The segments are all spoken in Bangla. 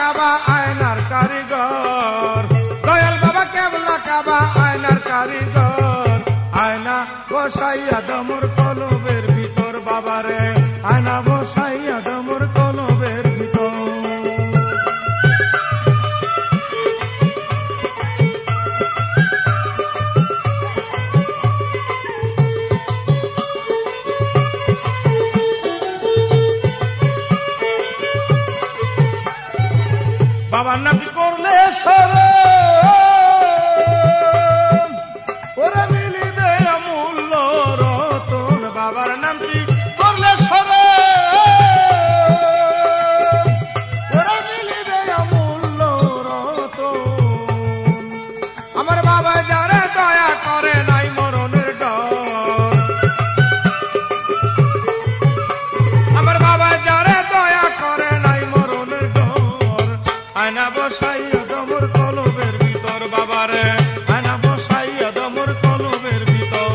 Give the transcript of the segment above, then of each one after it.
কাবা আয়নার কারিগর, দয়াল বাবা কেবলা কাবা আয়নার কারিগর। আয়না বসাইয়া দমর কলবের ভিতর বাবারে, আয়না বসাইয়া দমর কলবের ভিতর। বাবার নামটি করলে সরে ওরা মিলিবে অমূল্য রতন, বাবার নামটি করলে সরে ওরা মিলিবে অমূল্য রতন। আমার বাবা যারে দয়া করে নাই মরণের ডর, আমার বাবা যারে দয়া করে নাই মরণের ডর। আয়না বসাইয়া দমর কলবের ভিতর বাবারে, আয়না বসাইয়া দমর কলবের ভিতর।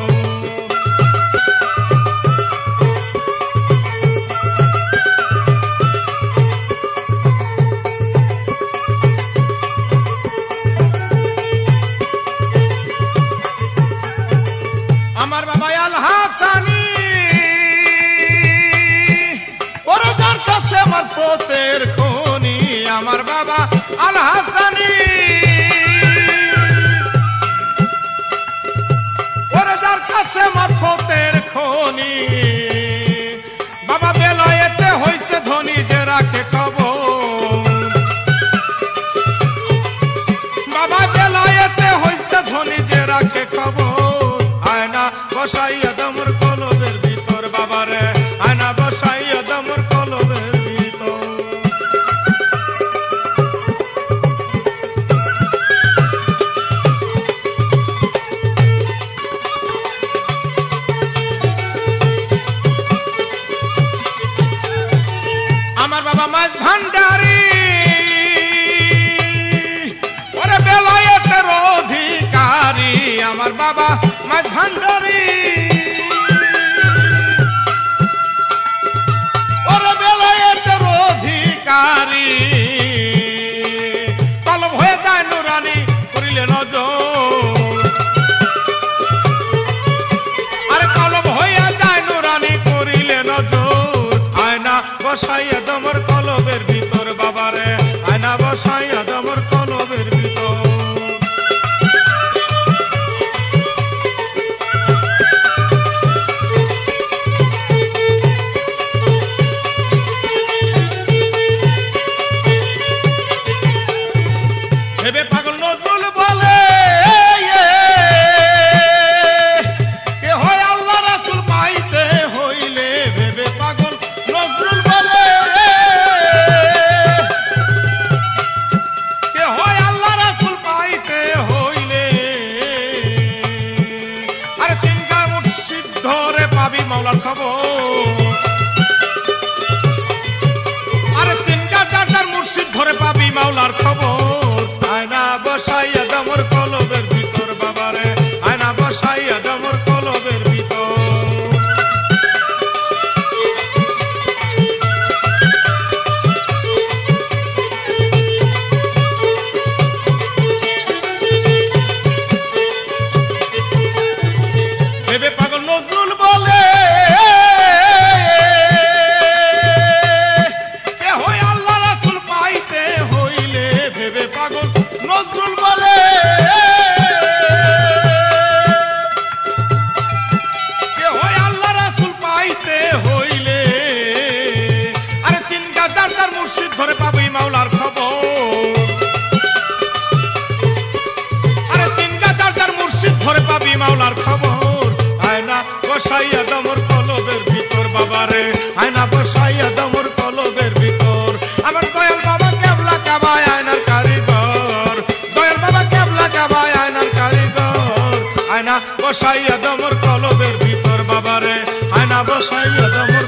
আমার বাবা আল হাসানি ওরে যার কাছে আমার পোতের খনি, আমার বাবা আল হাসানি ওরে যার কাছে আমার পোতের খনি। বাবা বেলায়েতে হইছে ধনী যে রাখে খবর, বাবা বেলায়েতে হইছে ধনী যে রাখে খবর। আয়না বসাইয়া দমর কলবের ভিতর বাবারে, আয়না বসাইয়া দমর কলবের ভিতর। আমার বাবা মাছ ভান্ডারি ওরে বেলায়েতের অধিকারী, আমার বাবা মাছ ভান্ডারি ওরে বেলায়েতের অধিকারী। তলব হয়ে যায় নুরানি করিলে নজর, আরে তলব হইয়া যায় নুরানি করিলে নজর। আয়না বসাইয়া দমর কলবের ভিতর বাবারে, আয়না বসাইয়া দমর কলবের ভিতর। ভেবে পাগল নজরুল বলে কে হয় আল্লাহ রাসূল পাইতে হইলে, ভেবে পাগল নজরুল বলে কে হয় আল্লাহ রাসূল পাইতে হইলে। আরে তিনটা মুর্শিদ ধরে পাবি মাওলার খবর, আরে তিনটা চারটার মুর্শিদ ধরে পাবি মাওলার খবর। আয়না বসাইয়া দমর কলবের ভিতর বাবারে, আয়না বসাইয়া দমর কলবের ভিতর। ভেবে পাগল নজরুল বলে কে হয় আল্লাহ রাসূল পাইতে হইলে, ভেবে পাগল নজরুল বলে কে হয় আল্লাহ রাসূল পাইতে হইলে। আরে তিন গাজার তার মুর্শিদ ধরে পাবি মাওলার খবর, আরে তিন গাজার তার মুর্শিদ ধরে পাবি মাওলার খবর। আয়না বসাইয়া দমর কলবের ভিতর বাবারে, আয়না বসাইয়া দমর কলবের ভিতর। আমার দয়াল বাবা কেবলা কাবা আয়নার কারিগর, দয়াল বাবা কেবলা কাবা আয়নার কারিগর। আয়না বসাইয়া দমর কলবের ভিতর বাবারে, আয়না বসাইয়া দমর